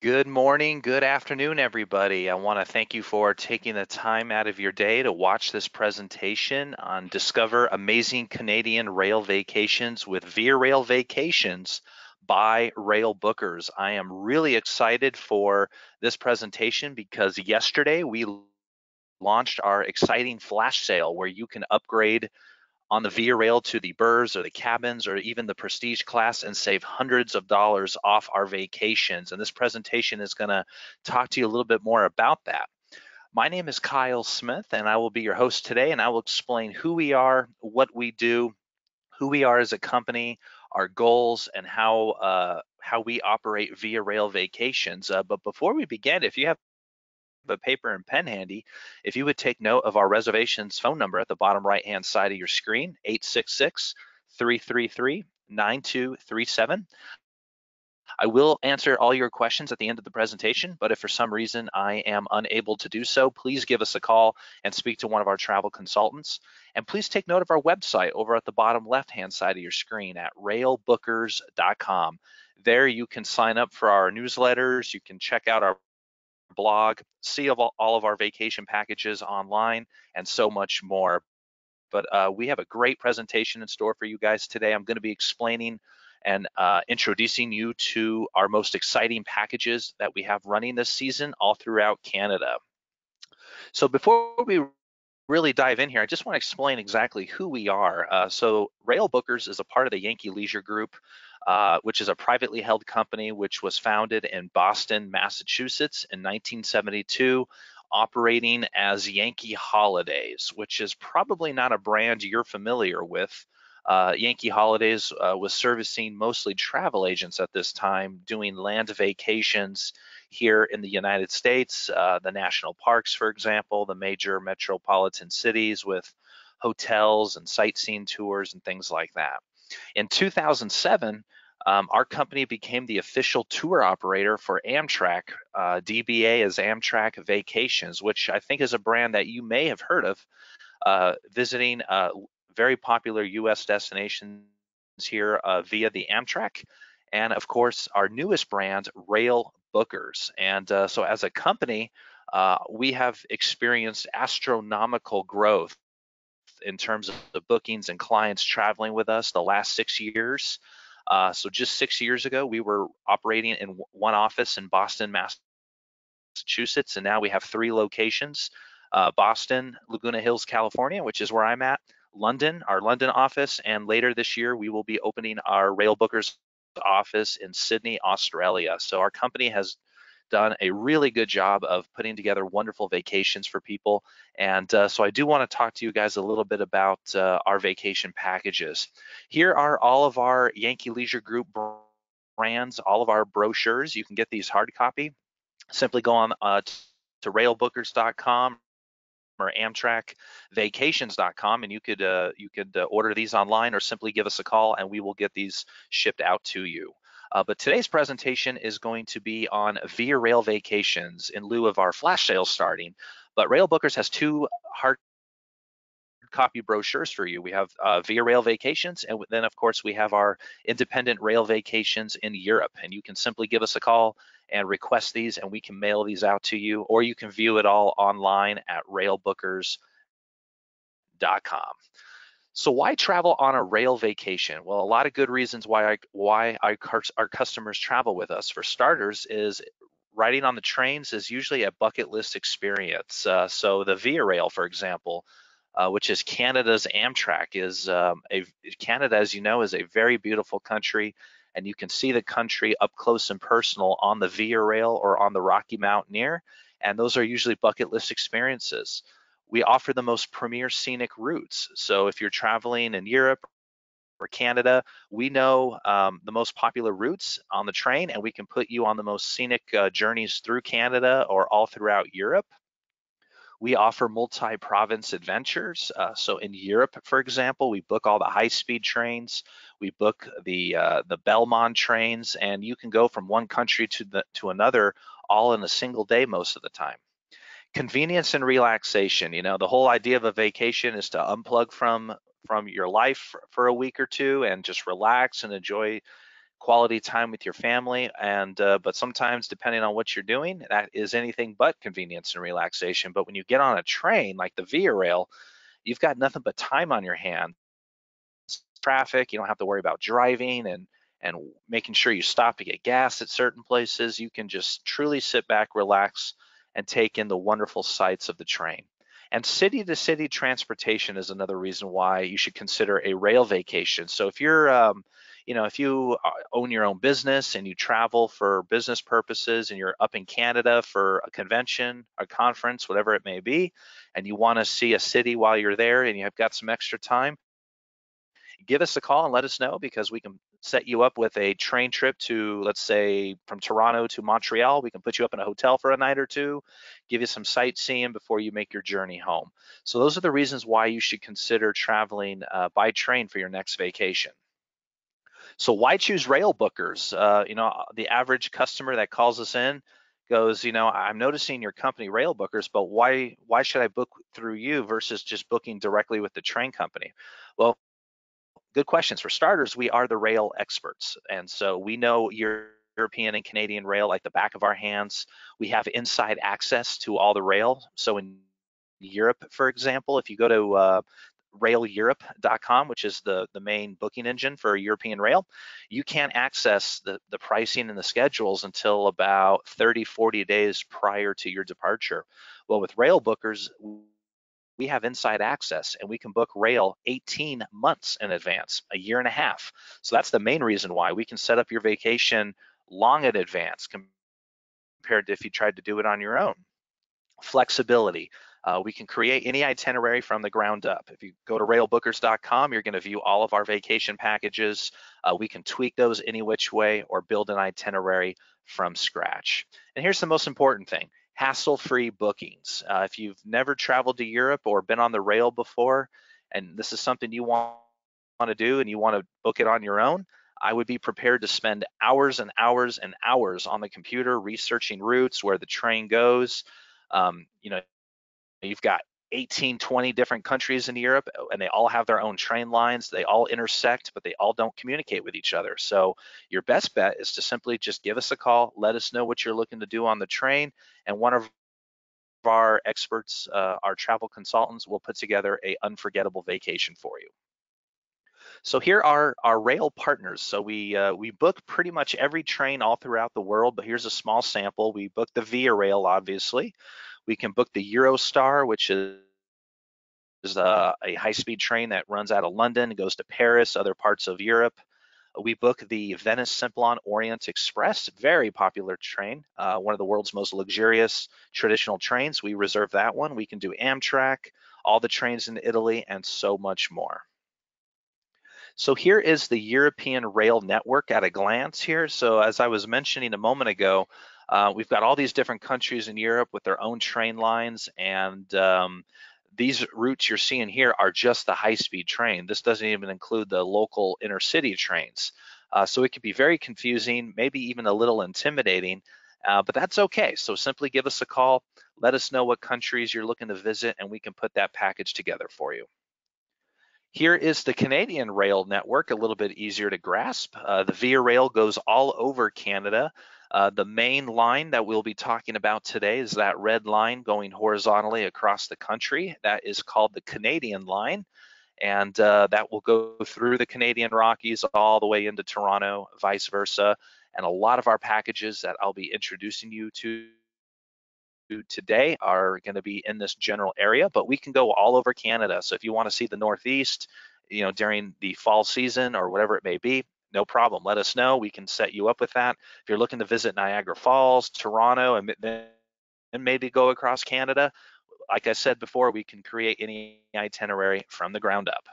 Good morning, good afternoon, everybody. I want to thank you for taking the time out of your day to watch this presentation on Discover Amazing Canadian Rail Vacations with Via Rail Vacations by Railbookers. I am really excited for this presentation because yesterday we launched our exciting flash sale where you can upgrade on the Via Rail to the Burrs or the cabins or even the Prestige class and save hundreds of dollars off our vacations. And this presentation is going to talk to you a little bit more about that. My name is Kyle Smith, and I will be your host today, and I will explain who we are, what we do, who we are as a company, our goals, and how we operate Via Rail Vacations. But before we begin, if you have a paper and pen handy, if you would take note of our reservations phone number at the bottom right-hand side of your screen, 866-333-9237. I will answer all your questions at the end of the presentation, but if for some reason I am unable to do so, please give us a call and speak to one of our travel consultants. And please take note of our website over at the bottom left-hand side of your screen at railbookers.com. There you can sign up for our newsletters, you can check out our blog, see all of our vacation packages online, and so much more. But we have a great presentation in store for you guys today. I'm going to be explaining and introducing you to our most exciting packages that we have running this season all throughout Canada. So before we really dive in here, I just want to explain exactly who we are. So Railbookers is a part of the Yankee Leisure Group, which is a privately held company which was founded in Boston, Massachusetts in 1972, operating as Yankee Holidays, which is probably not a brand you're familiar with. Yankee Holidays was servicing mostly travel agents at this time, doing land vacations here in the United States, the national parks, for example, the major metropolitan cities with hotels and sightseeing tours and things like that. In 2007, our company became the official tour operator for Amtrak. DBA is Amtrak Vacations, which I think is a brand that you may have heard of, visiting very popular U.S. destinations here via the Amtrak. And of course, our newest brand, Railbookers. And so as a company, we have experienced astronomical growth in terms of the bookings and clients traveling with us the last 6 years. So just 6 years ago, we were operating in one office in Boston, Massachusetts, and now we have 3 locations: Boston, Laguna Hills, California, which is where I'm at, London, our London office, and later this year, we will be opening our Railbookers office in Sydney, Australia. So our company has done a really good job of putting together wonderful vacations for people. And so I do want to talk to you guys a little bit about our vacation packages. Here are all of our Yankee Leisure Group brands, all of our brochures. You can get these hard copy. Simply go on to railbookers.com or amtrakvacations.com, and you could order these online or simply give us a call and we will get these shipped out to you. But today's presentation is going to be on Via Rail Vacations in lieu of our flash sale starting. But Railbookers has 2 hard copy brochures for you. We have Via Rail Vacations, and then of course we have our independent rail vacations in Europe. And you can simply give us a call and request these, and we can mail these out to you, or you can view it all online at railbookers.com. So why travel on a rail vacation? Well, a lot of good reasons why our customers travel with us. For starters, is riding on the trains is usually a bucket list experience. So the Via Rail, for example, which is Canada's Amtrak, is Canada, as you know, is a very beautiful country, and you can see the country up close and personal on the Via Rail or on the Rocky Mountaineer, and those are usually bucket list experiences. We offer the most premier scenic routes. So if you're traveling in Europe or Canada, we know the most popular routes on the train, and we can put you on the most scenic journeys through Canada or all throughout Europe. We offer multi-province adventures. So in Europe, for example, we book all the high-speed trains. We book the Belmont trains, and you can go from one country to another all in a single day most of the time. Convenience and relaxation. You know, the whole idea of a vacation is to unplug from your life for a week or two and just relax and enjoy quality time with your family, and but sometimes, depending on what you're doing, that is anything but convenience and relaxation. But when you get on a train like the Via Rail, you've got nothing but time on your hands. Traffic, you don't have to worry about driving and making sure you stop to get gas at certain places. You can just truly sit back, relax, and take in the wonderful sights of the train. And city to city transportation is another reason why you should consider a rail vacation. So if you're if you own your own business and you travel for business purposes and you're up in Canada for a convention, a conference, whatever it may be, and you want to see a city while you're there and you have got some extra time, give us a call and let us know, because we can set you up with a train trip to, let's say, from Toronto to Montreal. We can put you up in a hotel for a night or two, give you some sightseeing before you make your journey home. So those are the reasons why you should consider traveling by train for your next vacation. So why choose Railbookers? The average customer that calls us in goes, I'm noticing your company Railbookers, but why should I book through you versus just booking directly with the train company? Well, good questions. For starters, we are the rail experts, and so we know European and Canadian rail like the back of our hands. We have inside access to all the rail. So in Europe, for example, if you go to raileurope.com, which is the main booking engine for European rail, you can't access the pricing and the schedules until about 30, 40 days prior to your departure. Well, with Railbookers, we have inside access and we can book rail 18 months in advance, a year and a half. So that's the main reason why we can set up your vacation long in advance compared to if you tried to do it on your own. Flexibility. We can create any itinerary from the ground up. If you go to railbookers.com, you're going to view all of our vacation packages. We can tweak those any which way or build an itinerary from scratch. And here's the most important thing: hassle-free bookings. If you've never traveled to Europe or been on the rail before, and this is something you want to do and you want to book it on your own, I would be prepared to spend hours and hours and hours on the computer researching routes, where the train goes. Um, you know, You've got 18, 20 different countries in Europe, and they all have their own train lines. They all intersect, but they all don't communicate with each other. So your best bet is to simply just give us a call, let us know what you're looking to do on the train, and one of our experts, our travel consultants, will put together an unforgettable vacation for you. So here are our rail partners. So we book pretty much every train all throughout the world, but here's a small sample. We book the Via Rail, obviously. We can book the Eurostar, which is a high-speed train that runs out of London and goes to Paris, other parts of Europe. We book the Venice Simplon Orient Express, very popular train, one of the world's most luxurious traditional trains. We reserve that one. We can do Amtrak, all the trains in Italy, and so much more. So here is the European rail network at a glance here. So as I was mentioning a moment ago, we've got all these different countries in Europe with their own train lines, and these routes you're seeing here are just the high-speed train. This doesn't even include the local intercity trains. So it can be very confusing, maybe even a little intimidating, but that's okay. So simply give us a call, let us know what countries you're looking to visit, and we can put that package together for you. Here is the Canadian rail network, a little bit easier to grasp. The Via Rail goes all over Canada. The main line that we'll be talking about today is that red line going horizontally across the country. That is called the Canadian line, and that will go through the Canadian Rockies all the way into Toronto, vice versa. And a lot of our packages that I'll be introducing you to today are going to be in this general area, but we can go all over Canada. So if you want to see the Northeast, during the fall season or whatever it may be, no problem. Let us know. We can set you up with that. If you're looking to visit Niagara Falls, Toronto, and then maybe go across Canada, like I said before, we can create any itinerary from the ground up.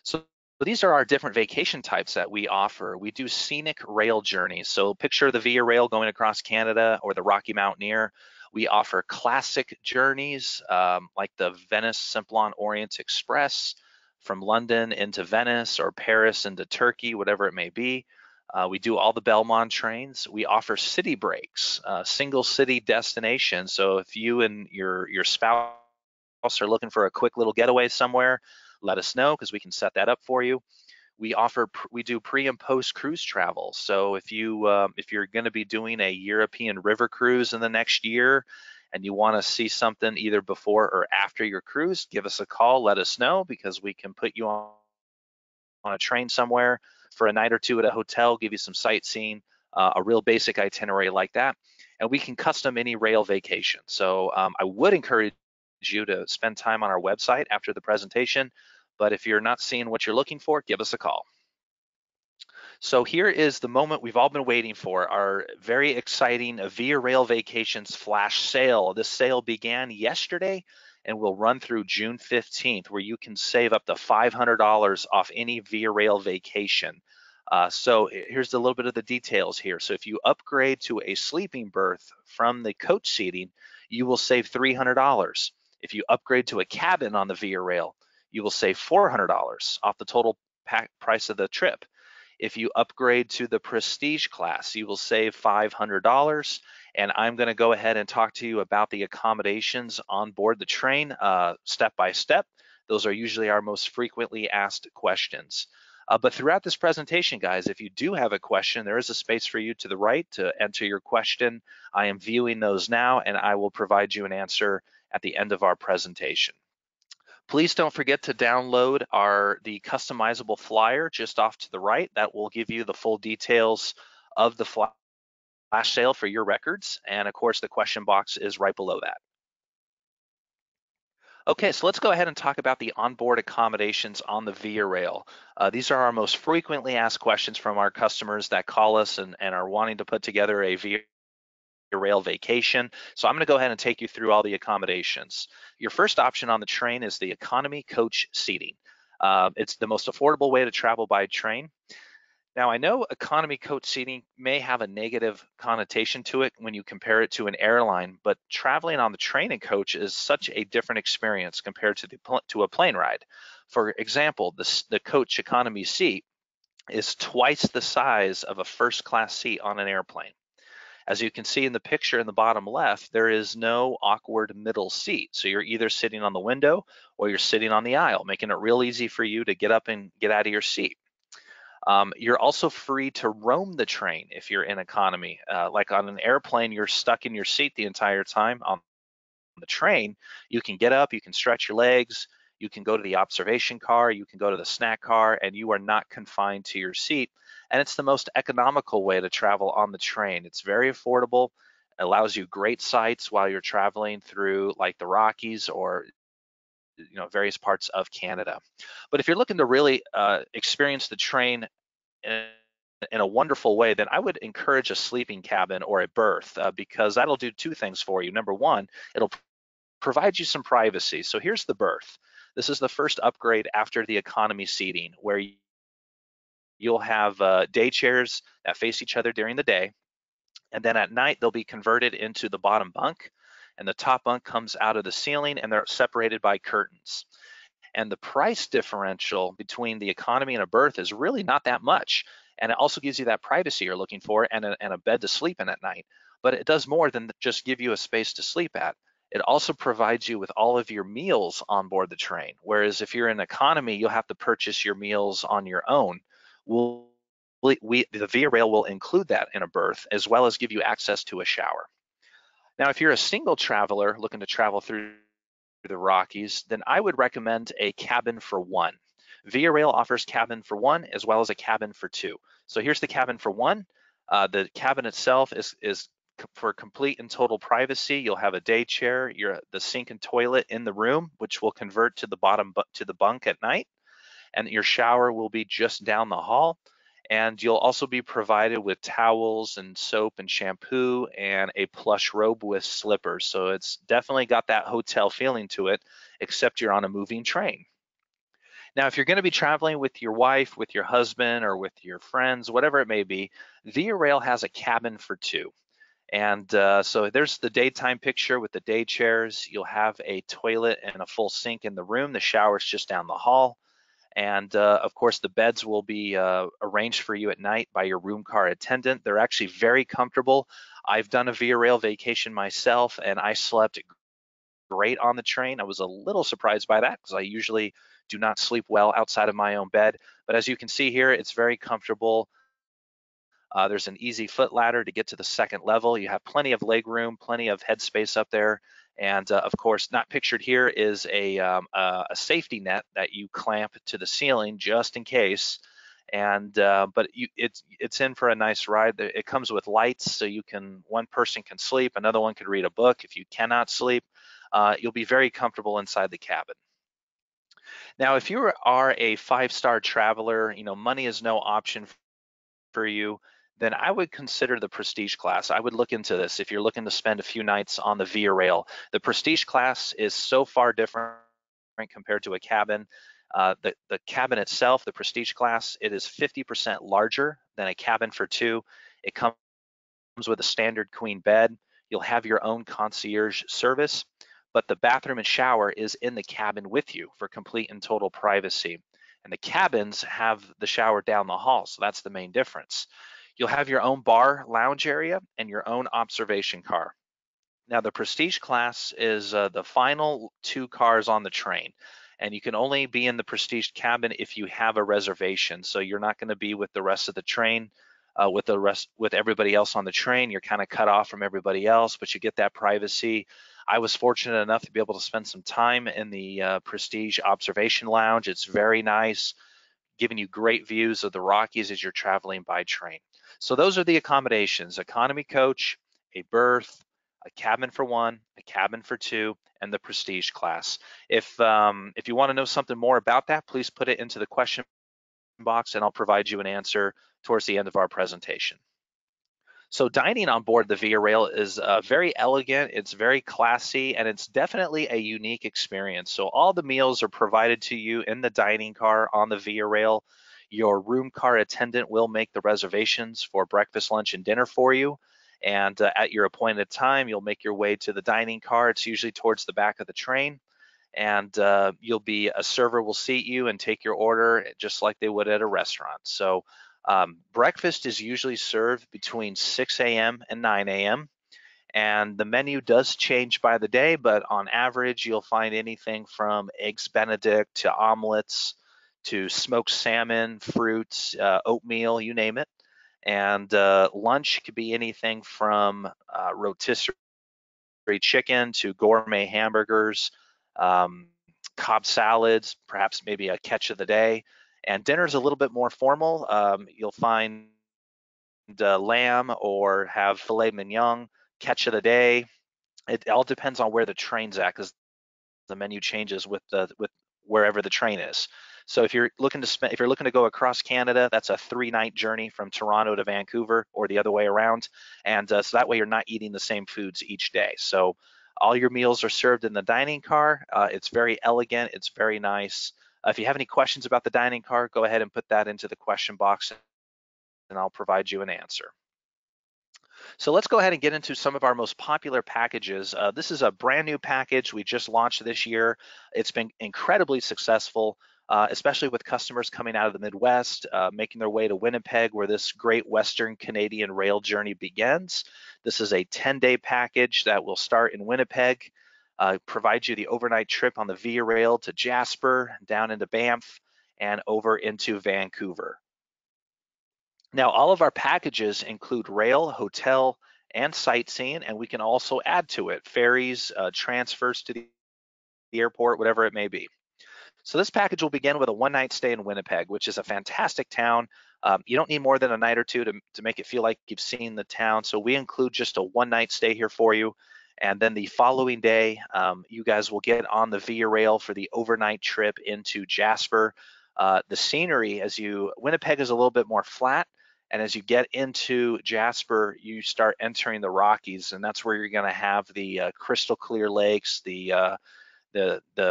So these are our different vacation types that we offer. We do scenic rail journeys. So picture the Via Rail going across Canada or the Rocky Mountaineer. We offer classic journeys like the Venice Simplon Orient Express from London into Venice or Paris into Turkey, whatever it may be. We do all the Belmont trains. We offer city breaks, single city destinations. So if you and your spouse are looking for a quick little getaway somewhere, let us know because we can set that up for you. We do pre and post cruise travel. So if you're going to be doing a European river cruise in the next year and you want to see something either before or after your cruise, give us a call, let us know, because we can put you on a train somewhere for a night or two at a hotel, give you some sightseeing, a real basic itinerary like that, and we can custom any rail vacation. So I would encourage you to spend time on our website after the presentation, but if you're not seeing what you're looking for, give us a call. So here is the moment we've all been waiting for, our very exciting Via Rail Vacations flash sale. This sale began yesterday and will run through June 15th, where you can save up to $500 off any Via Rail vacation. So here's a little bit of the details here. So if you upgrade to a sleeping berth from the coach seating, you will save $300. If you upgrade to a cabin on the Via Rail, you will save $400 off the total price of the trip. If you upgrade to the prestige class, you will save $500. And I'm going to go ahead and talk to you about the accommodations on board the train step by step. Those are usually our most frequently asked questions. But throughout this presentation, guys, if you do have a question, there is a space for you to the right to enter your question. I am viewing those now, and I will provide you an answer at the end of our presentation. Please don't forget to download the customizable flyer just off to the right. That will give you the full details of the flash sale for your records. And of course, the question box is right below that. Okay, so let's go ahead and talk about the onboard accommodations on the Via Rail. These are our most frequently asked questions from our customers that call us and are wanting to put together a Via Rail vacation. So I'm going to go ahead and take you through all the accommodations. Your first option on the train is the economy coach seating. It's the most affordable way to travel by train. Now, I know economy coach seating may have a negative connotation to it when you compare it to an airline, but traveling on the train and coach is such a different experience compared to a plane ride. For example, the coach economy seat is twice the size of a first class seat on an airplane. As you can see in the picture in the bottom left, there is no awkward middle seat. So you're either sitting on the window or you're sitting on the aisle, making it real easy for you to get up and get out of your seat. You're also free to roam the train if you're in economy. Like on an airplane, you're stuck in your seat the entire time. On the train, you can get up, you can stretch your legs, you can go to the observation car, you can go to the snack car, and you are not confined to your seat. And it's the most economical way to travel on the train. It's very affordable, allows you great sights while you're traveling through like the Rockies or various parts of Canada. But if you're looking to really experience the train in a wonderful way, then I would encourage a sleeping cabin or a berth because that'll do two things for you. Number one, it'll provide you some privacy. So here's the berth. This is the first upgrade after the economy seating, where you'll have day chairs that face each other during the day, and then at night they'll be converted into the bottom bunk, and the top bunk comes out of the ceiling, and they're separated by curtains. And the price differential between the economy and a berth is really not that much. And it also gives you that privacy you're looking for and a bed to sleep in at night. But it does more than just give you a space to sleep at. It also provides you with all of your meals on board the train. Whereas if you're in economy, you'll have to purchase your meals on your own. The Via Rail will include that in a berth, as well as give you access to a shower. Now, if you're a single traveler looking to travel through the Rockies, then I would recommend a cabin for one. Via Rail offers cabin for one as well as a cabin for two. So here's the cabin for one. The cabin itself is for complete and total privacy. You'll have a day chair, the sink and toilet in the room, which will convert to the bunk at night, and your shower will be just down the hall. And you'll also be provided with towels and soap and shampoo and a plush robe with slippers. So it's definitely got that hotel feeling to it, except you're on a moving train. Now, if you're going to be traveling with your wife, with your husband, or with your friends, whatever it may be, Via Rail has a cabin for two. And so there's the daytime picture with the day chairs. You'll have a toilet and a full sink in the room. The shower's just down the hall. And of course, the beds will be arranged for you at night by your room car attendant. They're actually very comfortable. I've done a Via Rail vacation myself, and I slept great on the train. I was a little surprised by that because I usually do not sleep well outside of my own bed, but as you can see here, it's very comfortable. There's an easy foot ladder to get to the second level. You have plenty of leg room, plenty of headspace up there. And of course, not pictured here is a safety net that you clamp to the ceiling just in case. And but it's in for a nice ride. It comes with lights, so one person can sleep, another one could read a book. If you cannot sleep, you'll be very comfortable inside the cabin. Now, if you are a five-star traveler, money is no option for you, then I would consider the Prestige class. I would look into this if you're looking to spend a few nights on the Via Rail. The Prestige class is so far different compared to a cabin. The cabin itself, the Prestige class, it is 50% larger than a cabin for two. It comes with a standard queen bed. You'll have your own concierge service, but the bathroom and shower is in the cabin with you for complete and total privacy. And the cabins have the shower down the hall, so that's the main difference. You'll have your own bar lounge area and your own observation car. Now, the Prestige class is the final two cars on the train, and you can only be in the Prestige cabin if you have a reservation. So you're not going to be with the rest of the train, with everybody else on the train. You're kind of cut off from everybody else, but you get that privacy. I was fortunate enough to be able to spend some time in the Prestige observation lounge. It's very nice, giving you great views of the Rockies as you're traveling by train. So those are the accommodations: economy coach, a berth, a cabin for one, a cabin for two, and the Prestige class. If you want to know something more about that, please put it into the question box and I'll provide you an answer towards the end of our presentation. So dining on board the Via Rail is very elegant, it's very classy, and it's definitely a unique experience. So all the meals are provided to you in the dining car on the Via Rail. Your room car attendant will make the reservations for breakfast, lunch, and dinner for you. And at your appointed time, you'll make your way to the dining car. It's usually towards the back of the train. And a server will seat you and take your order just like they would at a restaurant. So breakfast is usually served between 6 a.m. and 9 a.m. and the menu does change by the day, but on average you'll find anything from eggs Benedict to omelets to smoked salmon, fruits, oatmeal, you name it. And lunch could be anything from rotisserie chicken to gourmet hamburgers, Cobb salads, perhaps maybe a catch of the day. And dinner is a little bit more formal. You'll find lamb or have filet mignon, catch of the day. It all depends on where the train's at, because the menu changes with wherever the train is. So if you're looking to go across Canada, that's a 3-night journey from Toronto to Vancouver or the other way around. And so that way you're not eating the same foods each day. So all your meals are served in the dining car. It's very elegant, it's very nice. If you have any questions about the dining car, go ahead and put that into the question box and I'll provide you an answer. So let's go ahead and get into some of our most popular packages. This is a brand new package we just launched this year. It's been incredibly successful, especially with customers coming out of the Midwest, making their way to Winnipeg, where this great Western Canadian rail journey begins. This is a 10-day package that will start in Winnipeg, provide you the overnight trip on the Via Rail to Jasper, down into Banff, and over into Vancouver. Now, all of our packages include rail, hotel, and sightseeing, and we can also add to it ferries, transfers to the airport, whatever it may be. So this package will begin with a one-night stay in Winnipeg, which is a fantastic town. You don't need more than a night or two to make it feel like you've seen the town. So we include just a one-night stay here for you. And then the following day, you guys will get on the Via Rail for the overnight trip into Jasper. The scenery, Winnipeg is a little bit more flat. And as you get into Jasper, you start entering the Rockies, and that's where you're going to have the crystal clear lakes, the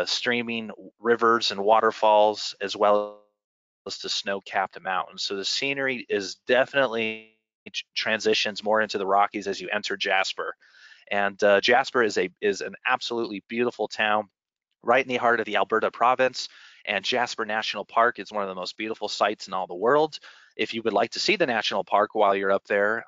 streaming rivers and waterfalls, as well as the snow-capped mountains. So the scenery is definitely transitions more into the Rockies as you enter Jasper. And Jasper is an absolutely beautiful town, right in the heart of the Alberta province. And Jasper National Park is one of the most beautiful sites in all the world. If you would like to see the national park while you're up there,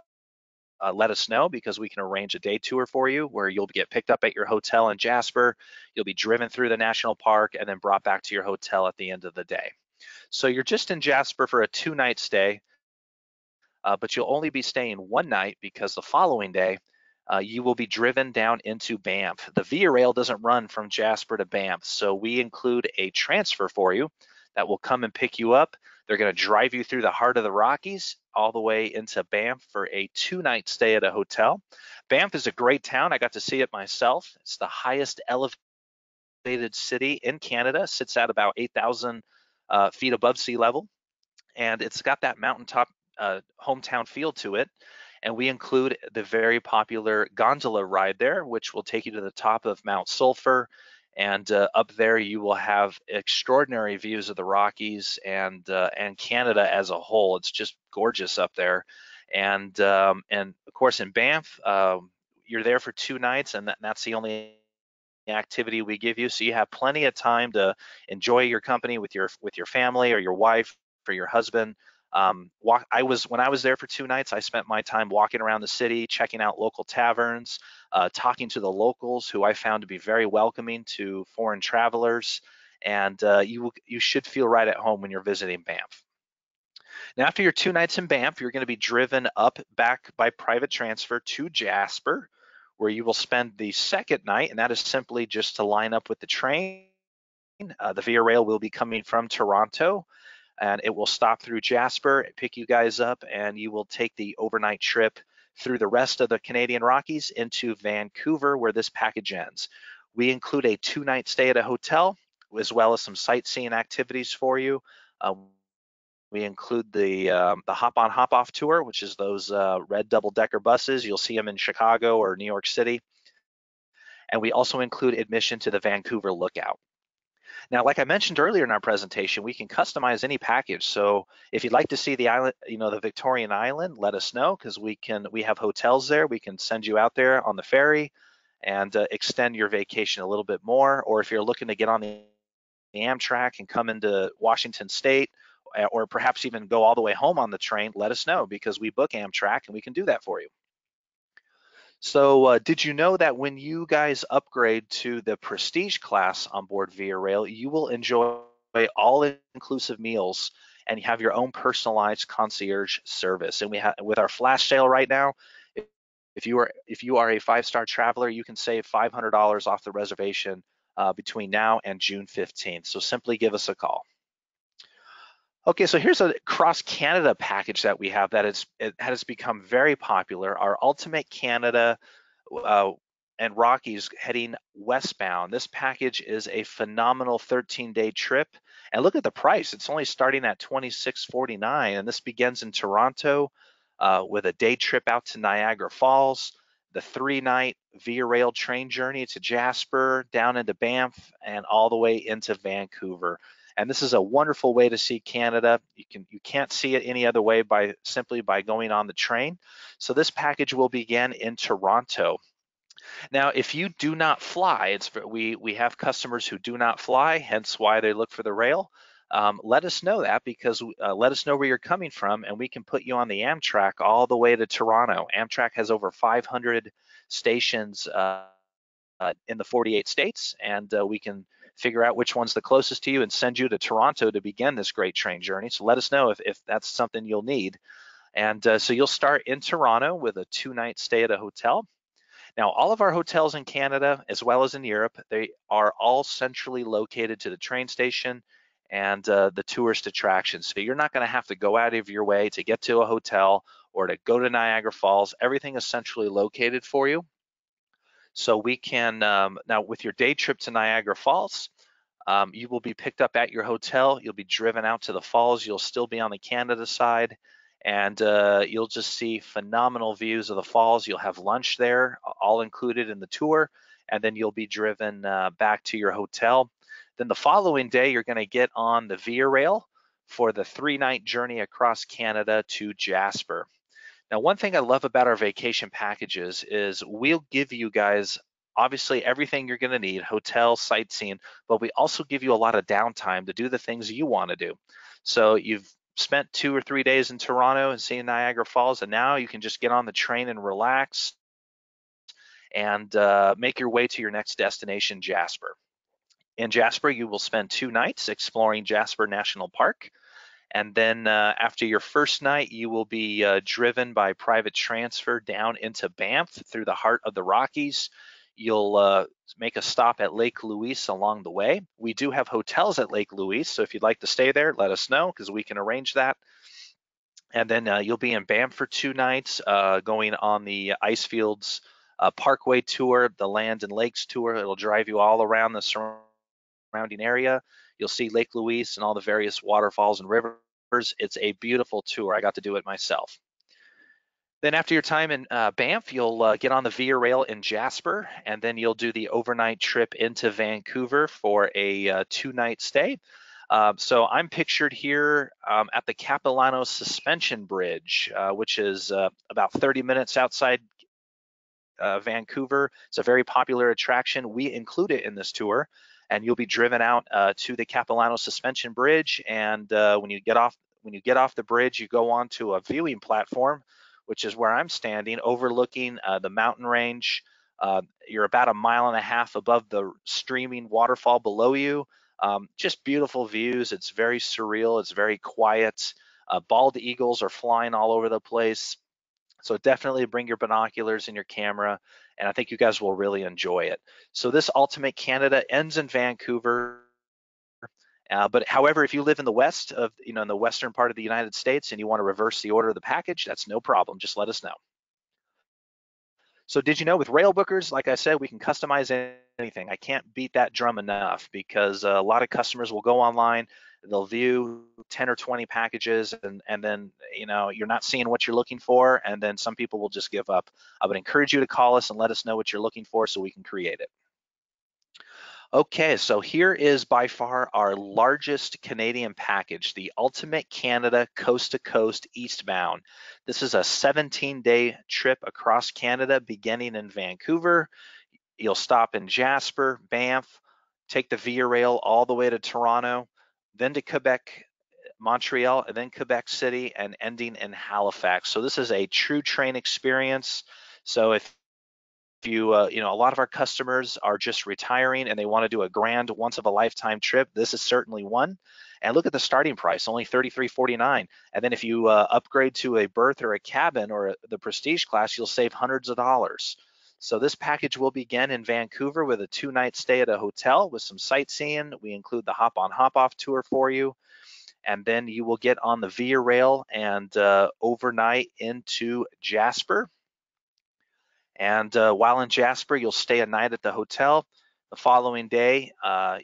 let us know, because we can arrange a day tour for you where you'll get picked up at your hotel in Jasper. You'll be driven through the national park and then brought back to your hotel at the end of the day. So you're just in Jasper for a 2-night stay, but you'll only be staying 1 night, because the following day you will be driven down into Banff. The Via Rail doesn't run from Jasper to Banff, so we include a transfer for you that will come and pick you up. They're going to drive you through the heart of the Rockies all the way into Banff for a 2-night stay at a hotel. Banff is a great town. I got to see it myself. It's the highest elevated city in Canada, sits at about 8,000 feet above sea level, and it's got that mountaintop hometown feel to it. And we include the very popular gondola ride there, which will take you to the top of Mount Sulphur. And up there, you will have extraordinary views of the Rockies and Canada as a whole. It's just gorgeous up there. And of course, in Banff, you're there for 2 nights, and that's the only activity we give you. So you have plenty of time to enjoy your company with your family or your wife or your husband. When I was there for 2 nights, I spent my time walking around the city, checking out local taverns, talking to the locals, who I found to be very welcoming to foreign travelers. And you should feel right at home when you're visiting Banff. Now, after your 2 nights in Banff, you're going to be driven back by private transfer to Jasper, where you will spend the 2nd night, and that is simply just to line up with the train. The Via Rail will be coming from Toronto, and it will stop through Jasper, pick you guys up, and you will take the overnight trip through the rest of the Canadian Rockies into Vancouver, where this package ends. We include a 2-night stay at a hotel, as well as some sightseeing activities for you. We include the hop-on, hop-off tour, which is those red double-decker buses. You'll see them in Chicago or New York City. And we also include admission to the Vancouver Lookout. Now, like I mentioned earlier in our presentation, we can customize any package. So if you'd like to see the island, the Victorian Island, let us know, because we have hotels there. We can send you out there on the ferry and extend your vacation a little bit more. Or if you're looking to get on the Amtrak and come into Washington State, or perhaps even go all the way home on the train, let us know, because we book Amtrak and we can do that for you. So did you know that when you guys upgrade to the Prestige class on board Via Rail, you will enjoy all-inclusive meals and you have your own personalized concierge service? And we have, with our flash sale right now, if you are a 5-star traveler, you can save $500 off the reservation between now and June 15th. So simply give us a call. Okay, so here's a cross-Canada package that we have that it has become very popular. Our Ultimate Canada and Rockies heading westbound. This package is a phenomenal 13-day trip. And look at the price. It's only starting at $26.49, and this begins in Toronto with a day trip out to Niagara Falls, the 3-night Via Rail train journey to Jasper, down into Banff, and all the way into Vancouver. And this is a wonderful way to see Canada. You can't see it any other way simply by going on the train. So this package will begin in Toronto. Now, if you do not fly, we have customers who do not fly, hence why they look for the rail. Let us know that, because let us know where you're coming from, and we can put you on the Amtrak all the way to Toronto. Amtrak has over 500 stations in the 48 states, and we can figure out which one's the closest to you and send you to Toronto to begin this great train journey. So let us know if that's something you'll need. And so you'll start in Toronto with a 2-night stay at a hotel. Now, all of our hotels in Canada, as well as in Europe, they are all centrally located to the train station and the tourist attractions. So you're not going to have to go out of your way to get to a hotel or to go to Niagara Falls. Everything is centrally located for you. So we can, now with your day trip to Niagara Falls, you will be picked up at your hotel. You'll be driven out to the falls. You'll still be on the Canada side, and you'll just see phenomenal views of the falls. You'll have lunch there, all included in the tour, and then you'll be driven back to your hotel. Then the following day, you're going to get on the Via Rail for the 3-night journey across Canada to Jasper. Now, one thing I love about our vacation packages is we'll give you guys obviously everything you're going to need, hotel, sightseeing, but we also give you a lot of downtime to do the things you want to do. So spent 2 or 3 days in Toronto and seeing Niagara Falls, and now you can just get on the train and relax and make your way to your next destination, Jasper. In Jasper, you will spend 2 nights exploring Jasper National Park. And then after your first night, you will be driven by private transfer down into Banff through the heart of the Rockies. You'll make a stop at Lake Louise along the way. We do have hotels at Lake Louise, so if you'd like to stay there, let us know because we can arrange that. And then you'll be in Banff for 2 nights, going on the Icefields Parkway tour, the Land and Lakes tour. It'll drive you all around the surrounding area. You'll see Lake Louise and all the various waterfalls and rivers. It's a beautiful tour. I got to do it myself. Then after your time in Banff, you'll get on the Via Rail in Jasper, and then you'll do the overnight trip into Vancouver for a 2-night stay. So I'm pictured here at the Capilano Suspension Bridge, which is about 30 minutes outside Vancouver. It's a very popular attraction. We include it in this tour, and you'll be driven out to the Capilano Suspension Bridge. And when you get off the bridge, you go on to a viewing platform, which is where I'm standing, overlooking the mountain range. You're about 1.5 miles above the streaming waterfall below you. Just beautiful views. It's very surreal. It's very quiet. Bald eagles are flying all over the place. So definitely bring your binoculars and your camera, and I think you guys will really enjoy it. So this Ultimate Canada ends in Vancouver. But however, if you live in the west of, in the western part of the United States and you want to reverse the order of the package, that's no problem. Just let us know. So did you know with Railbookers, like I said, we can customize anything. I can't beat that drum enough because a lot of customers will go online, they'll view 10 or 20 packages, and then you're not seeing what you're looking for, and then some people will just give up. I would encourage you to call us and let us know what you're looking for so we can create it. Okay, so here is by far our largest Canadian package, the Ultimate Canada Coast to Coast Eastbound. This is a 17-day trip across Canada beginning in Vancouver. You'll stop in Jasper, Banff, take the Via Rail all the way to Toronto, then to Quebec, Montreal, and then Quebec City, and ending in Halifax. So this is a true train experience. So if you, a lot of our customers are just retiring and they want to do a grand once of a lifetime trip, this is certainly one. And look at the starting price, only $33.49. And then if you upgrade to a berth or a cabin or the prestige class, you'll save hundreds of dollars. So this package will begin in Vancouver with a 2-night stay at a hotel with some sightseeing. We include the hop on hop off tour for you. And then you will get on the Via Rail and overnight into Jasper. And while in Jasper, you'll stay a night at the hotel. The following day,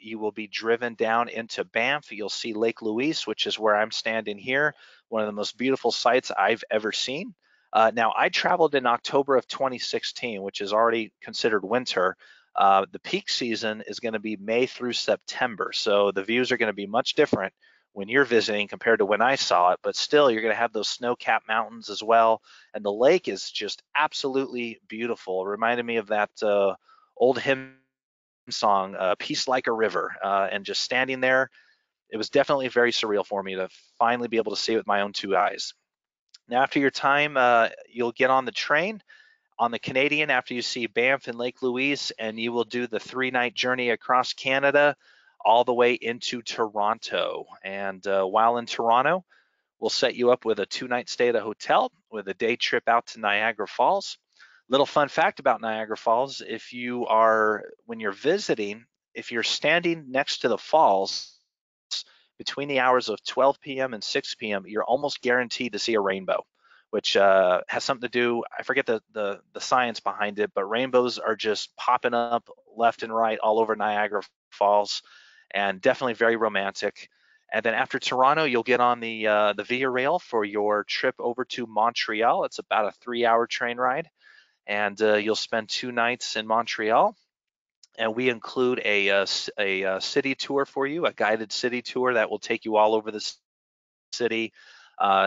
you will be driven down into Banff. You'll see Lake Louise, which is where I'm standing here, one of the most beautiful sights I've ever seen. Now, I traveled in October of 2016, which is already considered winter. The peak season is going to be May through September, so the views are going to be much different when you're visiting compared to when I saw it, but still you're going to have those snow-capped mountains as well, and the lake is just absolutely beautiful. It reminded me of that old hymn song, Peace Like a River, and just standing there, it was definitely very surreal for me to finally be able to see it with my own 2 eyes. Now after your time, you'll get on the train on the Canadian after you see Banff and Lake Louise, and you will do the 3-night journey across Canada all the way into Toronto. And while in Toronto, we'll set you up with a 2-night stay at a hotel with a day trip out to Niagara Falls. Little fun fact about Niagara Falls, when you're visiting, if you're standing next to the falls between the hours of 12 p.m. and 6 p.m., you're almost guaranteed to see a rainbow, which has something to do, I forget the science behind it, but rainbows are just popping up left and right all over Niagara Falls, and definitely very romantic. And then after Toronto, you'll get on the Via Rail for your trip over to Montreal. It's about a 3-hour train ride, and you'll spend 2 nights in Montreal. And we include a city tour for you, a guided city tour that will take you all over the city,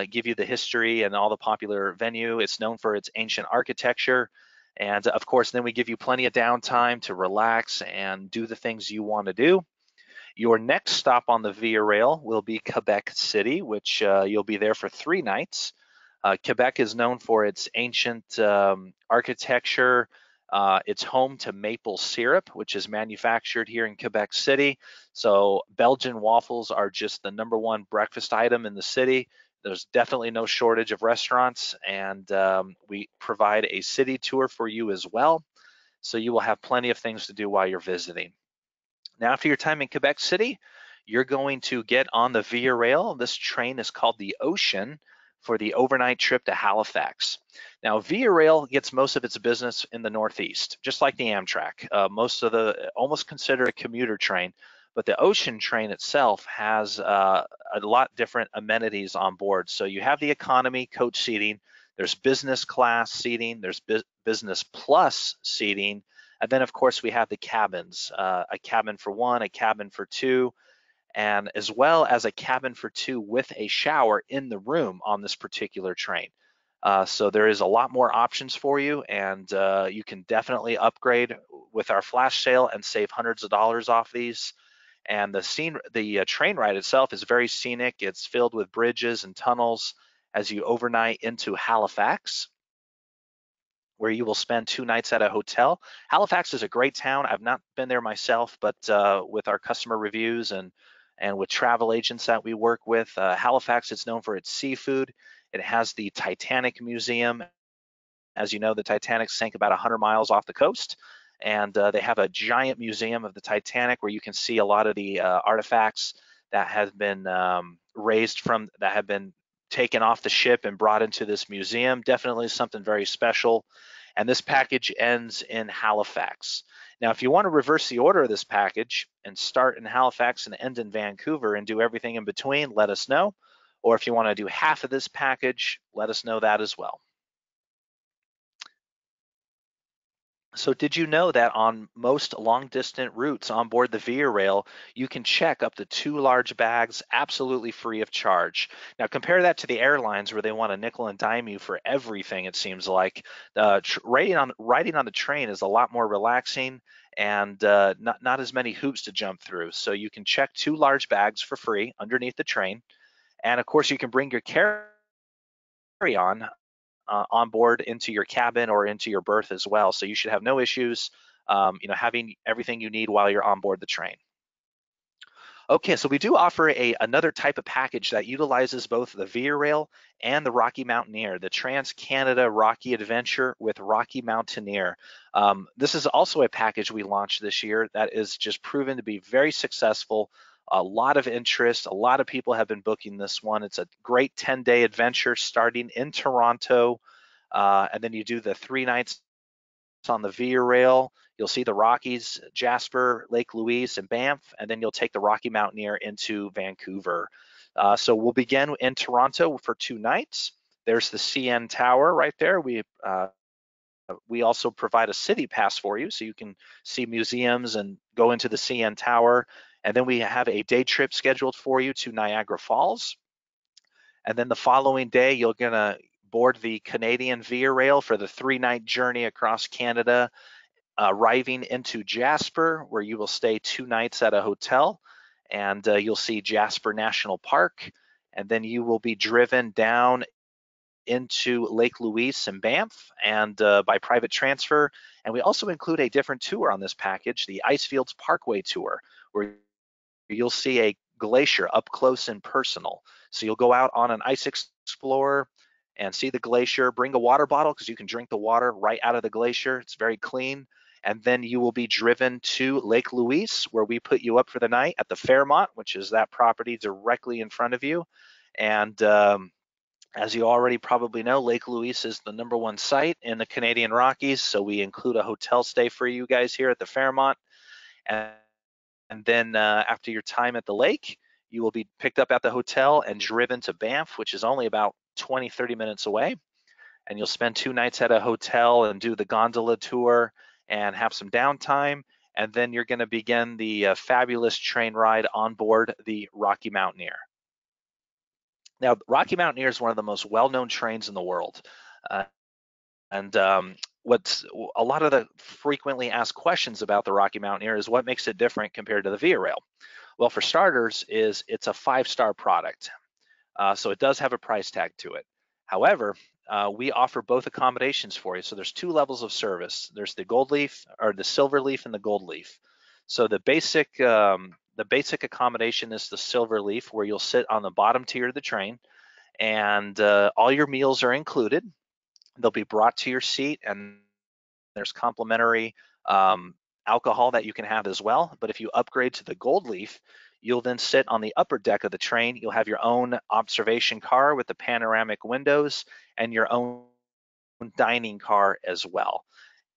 give you the history and all the popular venue. It's known for its ancient architecture. And of course, then we give you plenty of downtime to relax and do the things you want to do. Your next stop on the Via Rail will be Quebec City, which you'll be there for 3 nights. Quebec is known for its ancient architecture. It's home to maple syrup, which is manufactured here in Quebec City. So Belgian waffles are just the #1 breakfast item in the city. There's definitely no shortage of restaurants, and we provide a city tour for you as well. So you will have plenty of things to do while you're visiting. Now, after your time in Quebec City, you're going to get on the Via Rail. This train is called the Ocean for the overnight trip to Halifax. Now, Via Rail gets most of its business in the Northeast, just like the Amtrak. Almost considered a commuter train, but the Ocean train itself has a lot different amenities on board. So you have the economy coach seating, there's business class seating, there's business plus seating, and then, of course, we have the cabins, a cabin for 1, a cabin for 2, and as well as a cabin for 2 with a shower in the room on this particular train. So there is a lot more options for you, and you can definitely upgrade with our flash sale and save hundreds of dollars off these. And the train ride itself is very scenic. It's filled with bridges and tunnels as you overnight into Halifax, where you will spend 2 nights at a hotel. Halifax is a great town. I've not been there myself, but with our customer reviews and with travel agents that we work with, Halifax is known for its seafood. It has the Titanic Museum. As you know, the Titanic sank about 100 miles off the coast, and they have a giant museum of the Titanic where you can see a lot of the artifacts that have been that have been taken off the ship and brought into this museum. Definitely something very special. And this package ends in Halifax. Now, if you want to reverse the order of this package and start in Halifax and end in Vancouver and do everything in between, let us know. Or if you want to do half of this package, let us know that as well. So did you know that on most long-distance routes on board the Via Rail, you can check up to 2 large bags absolutely free of charge? Now compare that to the airlines where they want to nickel and dime you for everything, it seems like. Riding on the train is a lot more relaxing and not as many hoops to jump through. So you can check 2 large bags for free underneath the train. And of course, you can bring your carry-on on board into your cabin or into your berth as well. So you should have no issues, having everything you need while you're on board the train. Okay, so we do offer another type of package that utilizes both the Via Rail and the Rocky Mountaineer, the Trans-Canada Rocky Adventure with Rocky Mountaineer. This is also a package we launched this year that is just proven to be very successful. A lot of interest, a lot of people have been booking this one. It's a great 10-day adventure starting in Toronto, and then you do the 3 nights on the Via Rail. You'll see the Rockies, Jasper, Lake Louise, and Banff, and then you'll take the Rocky Mountaineer into Vancouver. So we'll begin in Toronto for 2 nights. There's the CN Tower right there. We also provide a city pass for you, so you can see museums and go into the CN Tower. And then we have a day trip scheduled for you to Niagara Falls. And then the following day, you're gonna board the Canadian Via Rail for the 3-night journey across Canada, arriving into Jasper, where you will stay 2 nights at a hotel, and you'll see Jasper National Park, and then you will be driven down into Lake Louise and Banff and by private transfer. And we also include a different tour on this package, the Icefields Parkway Tour, where you'll see a glacier up close and personal. So you'll go out on an ice explorer and see the glacier. Bring a water bottle because you can drink the water right out of the glacier. It's very clean. And then you will be driven to Lake Louise, where we put you up for the night at the Fairmont, which is that property directly in front of you. And as you already probably know, Lake Louise is the #1 site in the Canadian Rockies, so we include a hotel stay for you guys here at the Fairmont. And then after your time at the lake, you will be picked up at the hotel and driven to Banff, which is only about 20, 30 minutes away. And you'll spend 2 nights at a hotel and do the gondola tour and have some downtime. And then you're gonna begin the fabulous train ride on board the Rocky Mountaineer. Now, Rocky Mountaineer is one of the most well-known trains in the world. What's a lot of the frequently asked questions about the Rocky Mountaineer is what makes it different compared to the Via Rail. Well, for starters, it's a 5-star product. So it does have a price tag to it. However, we offer both accommodations for you. So there's 2 levels of service. There's the gold leaf, or the silver leaf, and the gold leaf. So the basic accommodation is the silver leaf, where you'll sit on the bottom tier of the train, and all your meals are included. They'll be brought to your seat, and there's complimentary alcohol that you can have as well. But if you upgrade to the gold leaf, you'll then sit on the upper deck of the train. You'll have your own observation car with the panoramic windows and your own dining car as well.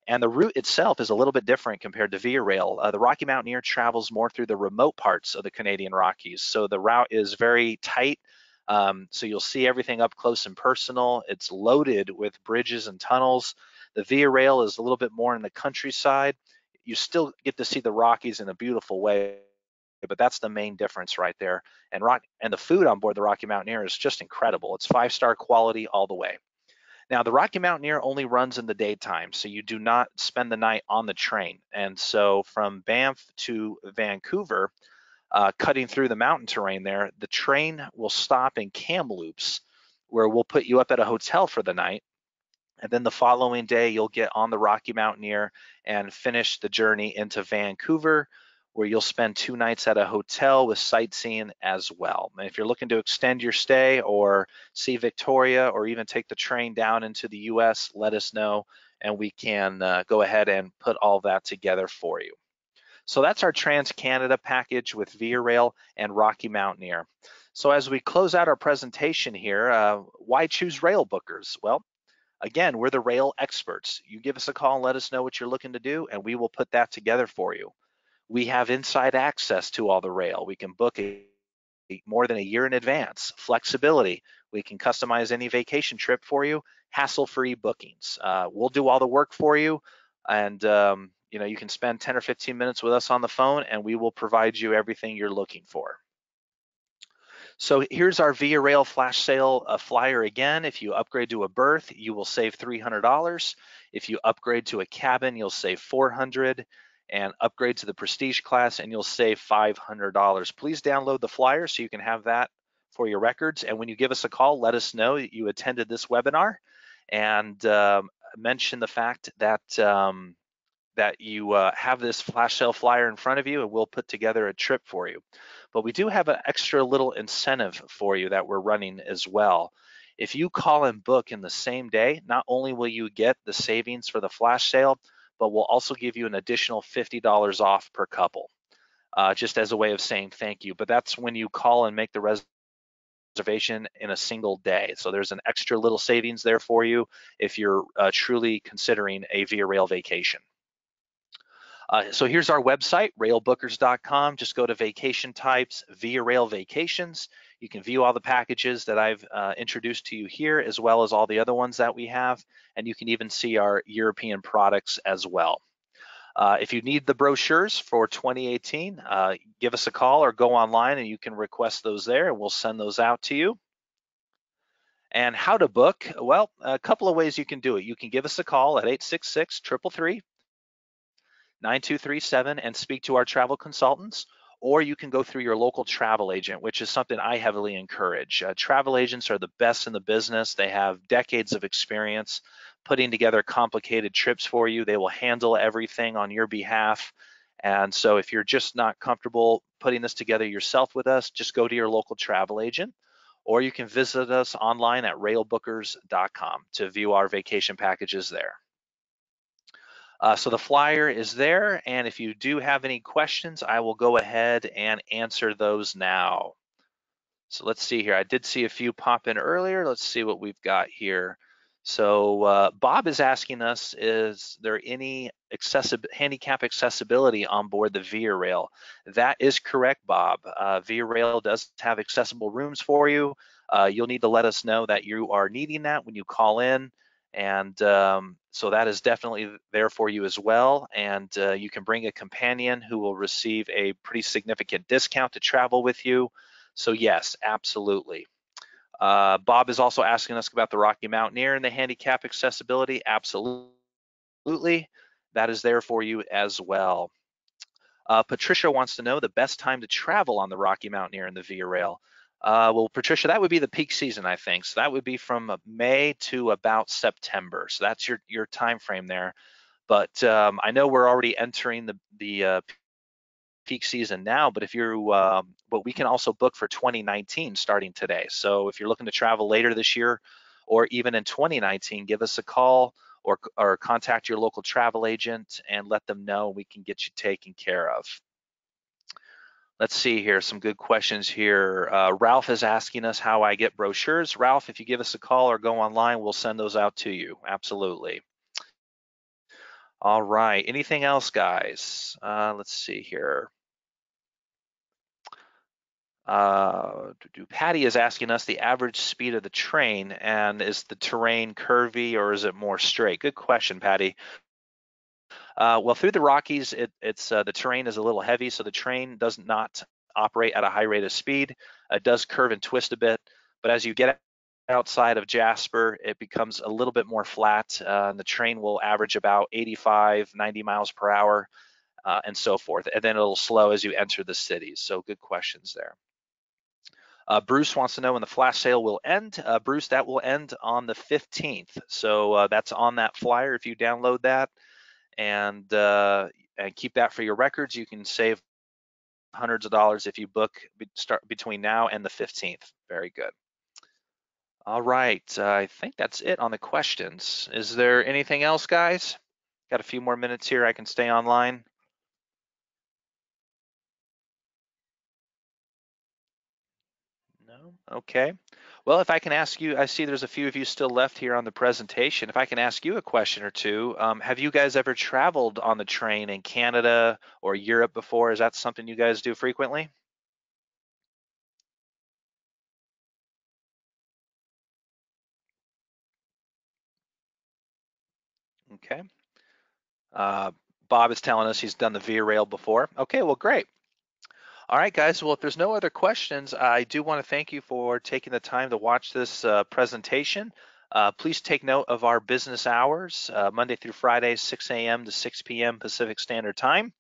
And the route itself is a little bit different compared to Via Rail. The Rocky Mountaineer travels more through the remote parts of the Canadian Rockies. So the route is very tight. So you'll see everything up close and personal. It's loaded with bridges and tunnels. The Via Rail is a little bit more in the countryside. You still get to see the Rockies in a beautiful way, but that's the main difference right there. And the food on board the Rocky Mountaineer is just incredible. It's 5-star quality all the way. Now, the Rocky Mountaineer only runs in the daytime, so you do not spend the night on the train. And so from Banff to Vancouver, cutting through the mountain terrain there, the train will stop in Kamloops, where we'll put you up at a hotel for the night. And then the following day, you'll get on the Rocky Mountaineer and finish the journey into Vancouver, where you'll spend 2 nights at a hotel with sightseeing as well. And if you're looking to extend your stay or see Victoria, or even take the train down into the US, let us know, and we can go ahead and put all that together for you. So that's our Trans-Canada package with Via Rail and Rocky Mountaineer. So as we close out our presentation here, why choose Railbookers? Well, again, we're the rail experts. You give us a call and let us know what you're looking to do, and we will put that together for you. We have inside access to all the rail. We can book more than a year in advance. Flexibility. We can customize any vacation trip for you. Hassle-free bookings. We'll do all the work for you, and you can spend 10 or 15 minutes with us on the phone, and we will provide you everything you're looking for. So here's our Via Rail flash sale flyer again. If you upgrade to a berth, you will save $300. If you upgrade to a cabin, you'll save $400, and upgrade to the prestige class, and you'll save $500. Please download the flyer so you can have that for your records. And when you give us a call, let us know that you attended this webinar, and mention the fact that you have this flash sale flyer in front of you, and we'll put together a trip for you. But we do have an extra little incentive for you that we're running as well. If you call and book in the same day, not only will you get the savings for the flash sale, but we'll also give you an additional $50 off per couple, just as a way of saying thank you. But that's when you call and make the reservation in a single day. So there's an extra little savings there for you if you're truly considering a Via Rail vacation. So here's our website, railbookers.com. Just go to vacation types, Via Rail vacations. You can view all the packages that I've introduced to you here, as well as all the other ones that we have. And you can even see our European products as well. If you need the brochures for 2018, give us a call or go online and you can request those there, and we'll send those out to you. And how to book? Well, a couple of ways you can do it. You can give us a call at 866-333. 9237 and speak to our travel consultants, or you can go through your local travel agent, which is something I heavily encourage. Travel agents are the best in the business. They have decades of experience putting together complicated trips for you. They will handle everything on your behalf. And so if you're just not comfortable putting this together yourself with us, just go to your local travel agent, or you can visit us online at railbookers.com to view our vacation packages there. So the flyer is there, and if you do have any questions, I will go ahead and answer those now. So let's see here. I did see a few pop in earlier. Let's see what we've got here. So Bob is asking us, is there any handicap accessibility on board the Via Rail? That is correct, Bob. Via Rail does have accessible rooms for you. You'll need to let us know that you are needing that when you call in. And so that is definitely there for you as well. And you can bring a companion who will receive a pretty significant discount to travel with you. So yes, absolutely. Bob is also asking us about the Rocky Mountaineer and the handicap accessibility. Absolutely. That is there for you as well. Patricia wants to know the best time to travel on the Rocky Mountaineer and the Via Rail. Well, Patricia, that would be the peak season, I think. So that would be from May to about September. So that's your time frame there. But I know we're already entering the peak season now, but but we can also book for 2019 starting today. So if you're looking to travel later this year or even in 2019, give us a call or contact your local travel agent and let them know. We can get you taken care of. Let's see here, some good questions here. Ralph is asking us how I get brochures. Ralph, if you give us a call or go online, we'll send those out to you. Absolutely. All right, anything else, guys? Let's see here. Patty is asking us the average speed of the train, and is the terrain curvy or is it more straight? Good question, Patty. Well, through the Rockies, the terrain is a little heavy, so the train does not operate at a high rate of speed. It does curve and twist a bit, but as you get outside of Jasper, it becomes a little bit more flat, and the train will average about 85, 90 miles per hour, and so forth. And then it'll slow as you enter the cities. So good questions there. Bruce wants to know when the flash sale will end. Bruce, that will end on the 15th. So that's on that flyer if you download that and keep that for your records. You can save hundreds of dollars if you book start between now and the 15th. Very good. All right, I think that's it on the questions. Is there anything else, guys? Got a few more minutes here. I can stay online. No? Okay. Well, if I can ask you, I see there's a few of you still left here on the presentation. If I can ask you a question or two, have you guys ever traveled on the train in Canada or Europe before? Is that something you guys do frequently? Okay. Uh, Bob is telling us he's done the Via Rail before. Okay, well, great. All right, guys. Well, if there's no other questions, I do want to thank you for taking the time to watch this presentation. Please take note of our business hours, Monday through Friday, 6 a.m. to 6 p.m. Pacific Standard Time.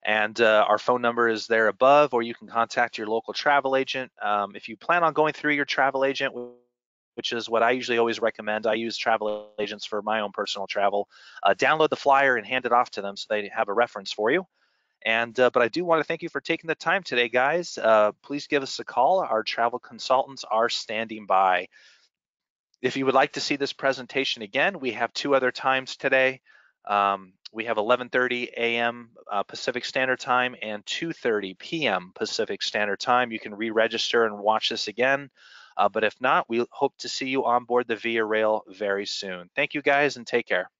And our phone number is there above, or you can contact your local travel agent. If you plan on going through your travel agent, which is what I usually always recommend, I use travel agents for my own personal travel. Download the flyer and hand it off to them so they have a reference for you. And but I do want to thank you for taking the time today, guys. Please give us a call. Our travel consultants are standing by. If you would like to see this presentation again, we have two other times today. We have 11:30 a.m. Pacific Standard Time and 2:30 p.m. Pacific Standard Time. You can re-register and watch this again. But if not, we hope to see you on board the Via Rail very soon. Thank you, guys, and take care.